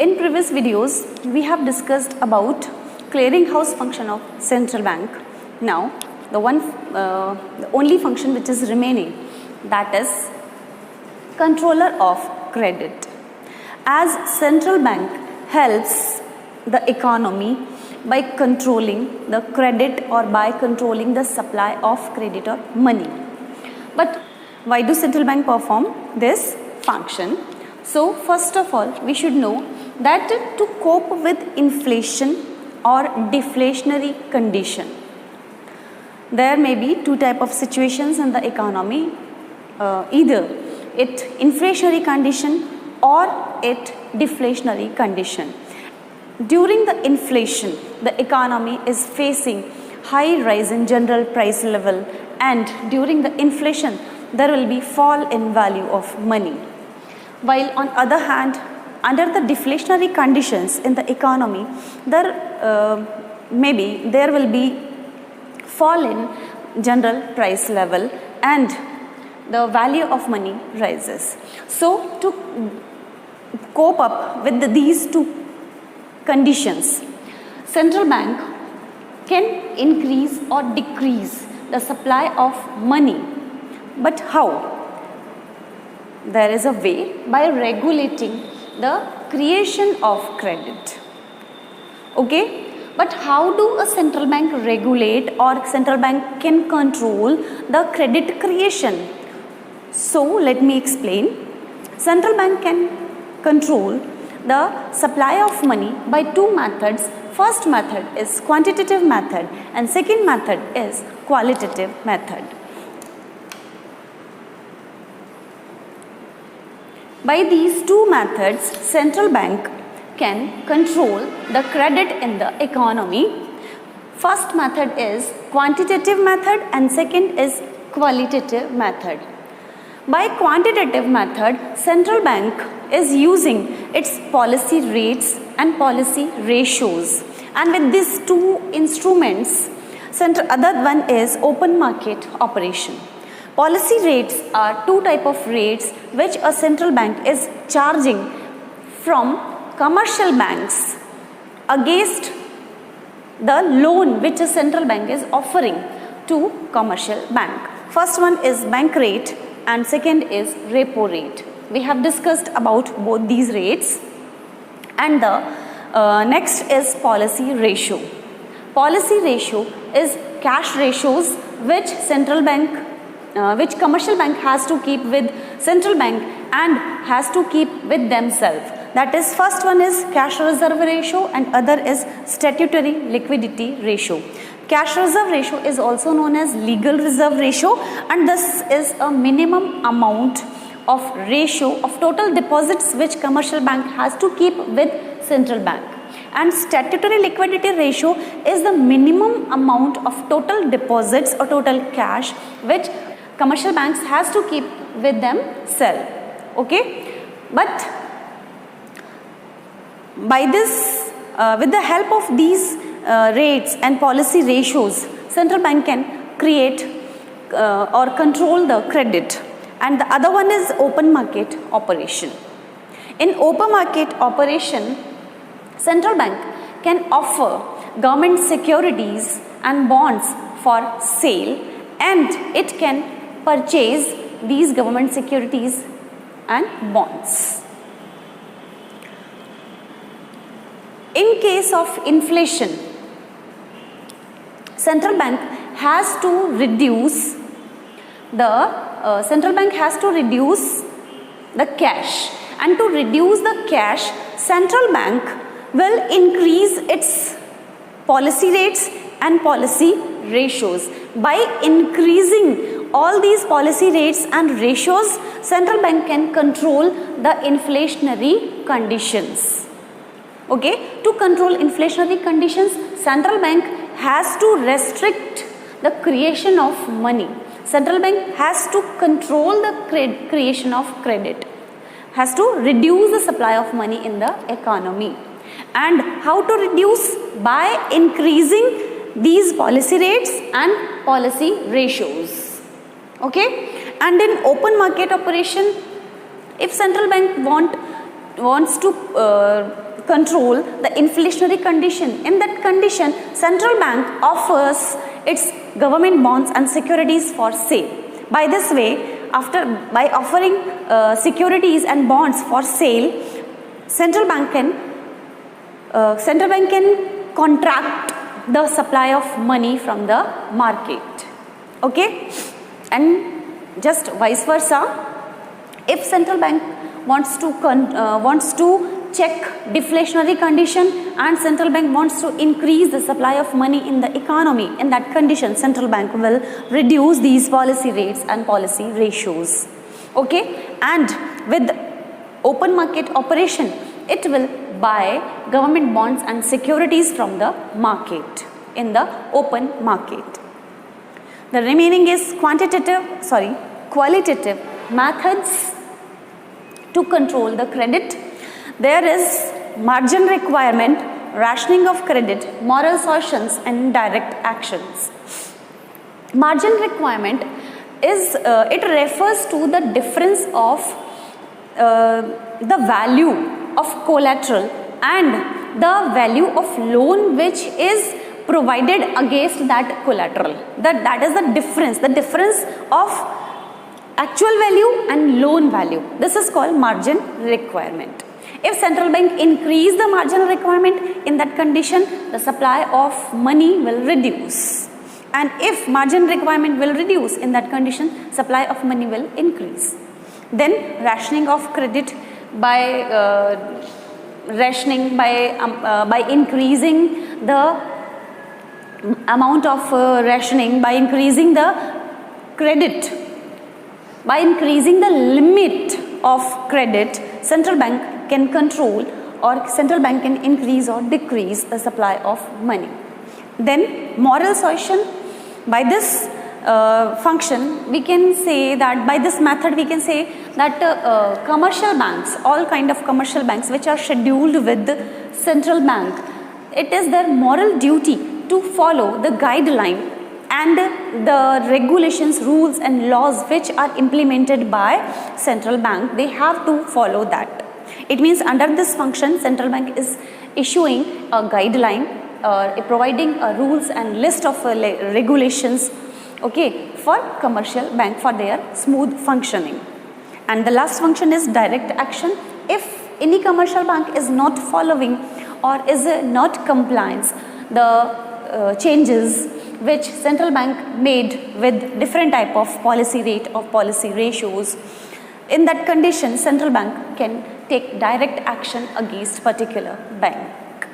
In previous videos, we have discussed about clearinghouse function of central bank. Now, the only function which is remaining, that is controller of credit. As central bank helps the economy by controlling the credit or by controlling the supply of credit or money. But why do central bank perform this function? So first of all, we should know that to cope with inflation or deflationary condition, there may be two type of situations in the economy, either it inflationary condition or it deflationary condition. During the inflation, the economy is facing high rise in general price level, and during the inflation there will be fall in value of money. While on other hand, under the deflationary conditions in the economy, there will be fall in general price level and the value of money rises. So to cope up with these two conditions, central bank can increase or decrease the supply of money. But how? There is a way by regulating the creation of credit. Okay? But how do a central bank regulate or central bank can control the credit creation? So let me explain. Central bank can control the supply of money by two methods. First method is quantitative method and second method is qualitative method. By these two methods, central bank can control the credit in the economy. First method is quantitative method and second is qualitative method. By quantitative method, central bank is using its policy rates and policy ratios. And with these two instruments, other one is open market operation. Policy rates are two type of rates which a central bank is charging from commercial banks against the loan which a central bank is offering to commercial bank. First one is bank rate and second is repo rate. We have discussed about both these rates. And the next is policy ratio. Policy ratio is cash ratios which which commercial bank has to keep with central bank and has to keep with themselves. That is, first one is cash reserve ratio and other is statutory liquidity ratio. Cash reserve ratio is also known as legal reserve ratio, and this is a minimum amount of ratio of total deposits which commercial bank has to keep with central bank. And statutory liquidity ratio is the minimum amount of total deposits or total cash which commercial banks has to keep with themselves. Okay, but by this, with the help of these rates and policy ratios, central bank can create or control the credit. And the other one is open market operation. In open market operation, central bank can offer government securities and bonds for sale, and it can purchase these government securities and bonds. In case of inflation, central bank has to reduce the cash, and to reduce the cash, central bank will increase its policy rates and policy ratios. By increasing all these policy rates and ratios, central bank can control the inflationary conditions. Okay, to control inflationary conditions, central bank has to restrict the creation of money. Central bank has to control the creation of credit, has to reduce the supply of money in the economy. And how to reduce? By increasing these policy rates and policy ratios. Okay, and in open market operation, if central bank wants to control the inflationary condition. In that condition, central bank offers its government bonds and securities for sale. By this way, by offering securities and bonds for sale, central bank can contract the supply of money from the market. Okay, and just vice versa, if central bank wants to check deflationary condition and central bank wants to increase the supply of money in the economy, in that condition central bank will reduce these policy rates and policy ratios. Okay, and with open market operation, it will buy government bonds and securities from the market, in the open market. The remaining is qualitative methods to control the credit. There is margin requirement, rationing of credit, moral suasions and direct actions. Margin requirement is, it refers to the difference of the value of collateral and the value of loan which is provided against that collateral. That is the difference of actual value and loan value. This is called margin requirement. If central bank increase the margin requirement, in that condition the supply of money will reduce, and if margin requirement will reduce, in that condition supply of money will increase. Then rationing of credit by increasing the amount of rationing, by increasing the credit, by increasing the limit of credit, central bank can control, or central bank can increase or decrease the supply of money. Then moral suasion, by this function we can say that, by this method we can say that commercial banks, all kind of commercial banks which are scheduled with the central bank, it is their moral duty to follow the guideline and the regulations, rules and laws which are implemented by central bank. They have to follow that. It means under this function central bank is issuing a guideline, providing a rules and list of regulations, okay, for commercial bank for their smooth functioning. And the last function is direct action. If any commercial bank is not following or is not compliance the changes which central bank made with different type of policy rate or policy ratios, in that condition central bank can take direct action against particular bank.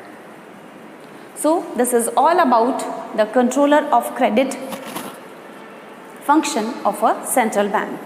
So this is all about the controller of credit function of a central bank.